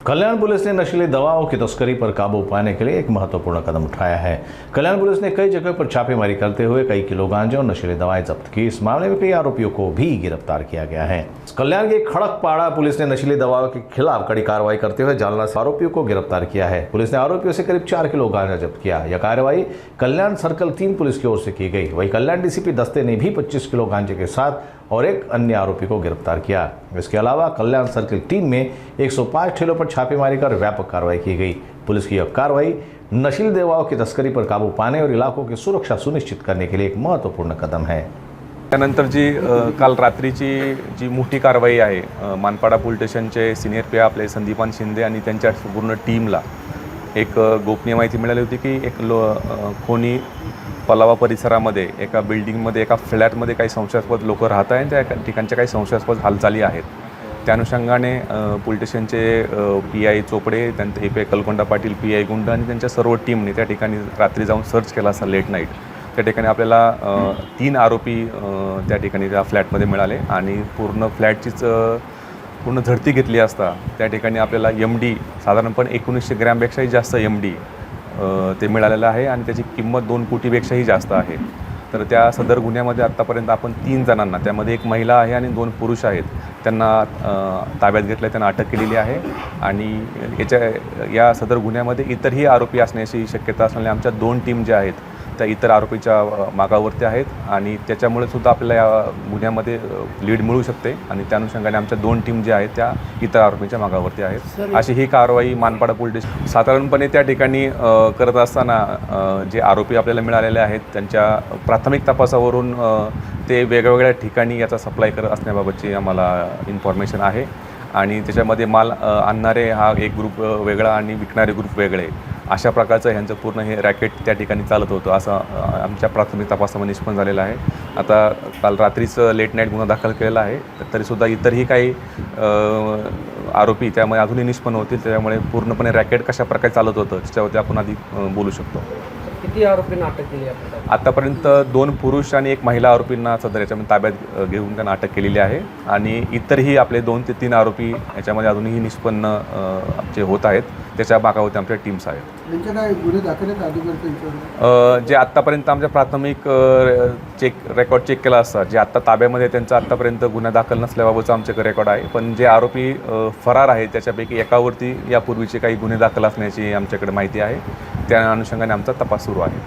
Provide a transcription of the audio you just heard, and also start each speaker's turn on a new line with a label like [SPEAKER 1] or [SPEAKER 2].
[SPEAKER 1] कल्याण police ने नशीली दवाओं की तस्करी पर काबू पाने के लिए एक महत्वपूर्ण कदम उठाया है। कल्याण पुलिस ने कई जगह पर छापेमारी करते हुए कई किलो गांजा और नशीली दवाएं जब्त की। इस मामले में कई आरोपियों को भी गिरफ्तार किया गया है। कल्याण के खड़कपाड़ा पुलिस ने नशीली दवाओं के खिलाफ कड़ी कार्रवाई करते हुए जालना से आरोपियों को गिरफ्तार किया है। पुलिस ने आरोपियों से करीब 4 किलो गांजा जब्त किया। यह कार्रवाई कल्याण सर्कल 3 पुलिस की ओर से की गई। वहीं कल्याण डीसीपी दस्ते ने भी 25 किलो गांजे के साथ और एक अन्य आरोपी को गिरफ्तार किया। इसके अलावा कल्याण सर्किल टीम में 105 ठेलों पर छापेमारी कर व्यापक कार्रवाई की गई। पुलिस की यह कार्रवाई नशीली दवाओं की तस्करी पर काबू पाने और इलाकों की सुरक्षा सुनिश्चित करने के लिए एक महत्वपूर्ण कदम है।
[SPEAKER 2] त्यानंतर काल रात्रीची जी मोठी कारवाई आहे, मानपाडा पोलीस स्टेशनचे सिनियर पी आपले संदीपान शिंदे आणि त्यांच्या पूर्ण टीमला एक गोपनीय माहिती मिळाली होती की एक कोणी पलावा परिसरामध्ये एका बिल्डिंगमध्ये एका फ्लॅटमध्ये काही संशयास्पद लोक राहत आहेत। त्या ठिकाणच्या काही संशयास्पद हालचाली आहेत। त्या अनुषंगाने पोलीस स्टेशनचे PI चोपडे, त्यांचे AP कलकोंडा पाटील, PI गुंड आणि त्यांच्या सर्व टीमने त्या ठिकाणी रात्री जाऊन सर्च केला असता लेट नाईट। त्या ठिकाणी आपल्याला 3 आरोपी त्या ठिकाणी त्या फ्लॅटमध्ये मिळाले आणि पूर्ण फ्लॅटचीच पूर्ण झडती घेतली असता त्या ठिकाणी आपल्याला MD साधारणपणे 1900 ग्रॅमपेक्षाही जास्त MD ते मिळालेलं आहे आणि त्याची किंमत 2 कोटीपेक्षाही जास्त आहे। तर त्या सदर गुन्ह्यामध्ये आत्तापर्यंत आपण 3 जणांना, त्यामध्ये एक महिला आहे आणि 2 पुरुष आहेत, त्यांना ताब्यात घेतलं, त्यांना अटक केलेली आहे। आणि या सदर गुन्ह्यामध्ये इतरही आरोपी असण्याची शक्यता असल्याने आमच्या 2 टीम ज्या आहेत त्या इतर आरोपीच्या मागावरती आहेत आणि त्याच्यामुळे सुद्धा आपल्याला या गुन्ह्यामध्ये लीड मिळू शकते आणि त्या अनुषंगाने आमच्या 2 टीम ज्या आहेत त्या इतर आरोपीच्या मागावरती आहेत। अशी ही कारवाई मानपाडा पोलीस स्टेशन साधारणपणे त्या ठिकाणी करत असताना जे आरोपी आपल्याला मिळालेले आहेत त्यांच्या प्राथमिक तपासावरून ते वेगवेगळ्या ठिकाणी याचा सप्लाय करत असण्याबाबतची आम्हाला इन्फॉर्मेशन आहे आणि त्याच्यामध्ये माल आणणारे हा एक ग्रुप वेगळा आणि विकणारे ग्रुप वेगळे, अशा प्रकारचं ह्यांचं पूर्ण हे रॅकेट त्या ठिकाणी चालत होतं असं आमच्या प्राथमिक तपासामध्ये निष्पन्न झालेलं आहे। आता काल रात्रीच लेट नाईट गुन्हा दाखल केलेला आहे, तरीसुद्धा इतरही काही आरोपी त्यामुळे अजूनही निष्पन्न होतील। त्यामुळे पूर्णपणे रॅकेट कशा प्रकारे चालत होतं त्याच्यावरती आपण आधी बोलू शकतो।
[SPEAKER 3] किती आरोपींना अटक केली आहे?
[SPEAKER 2] आतापर्यंत 2 पुरुष आणि 1 महिला आरोपींना सदर याच्यामध्ये ताब्यात घेऊन त्यांना अटक केलेली आहे आणि इतरही आपले 2 ते 3 आरोपी याच्यामध्ये अजूनही निष्पन्न आमचे होत आहेत। त्याच्या मागावरती आमच्या टीम्स आहेत।
[SPEAKER 3] त्यांचे काय गुन्हे दाखल आहेत अधिकारी?
[SPEAKER 2] जे आत्तापर्यंत आमच्या प्राथमिक रेकॉर्ड चेक केला असता, जे आत्ता ताब्यामध्ये त्यांचा आत्तापर्यंत गुन्हा दाखल नसल्याबाबतचा आमच्याकडे रेकॉर्ड आहे, पण जे आरोपी फरार आहेत त्याच्यापैकी एकावरती यापूर्वीचे काही गुन्हे दाखल असण्याची आमच्याकडे माहिती आहे। त्या अनुषंगाने आमचा तपास सुरू आहे।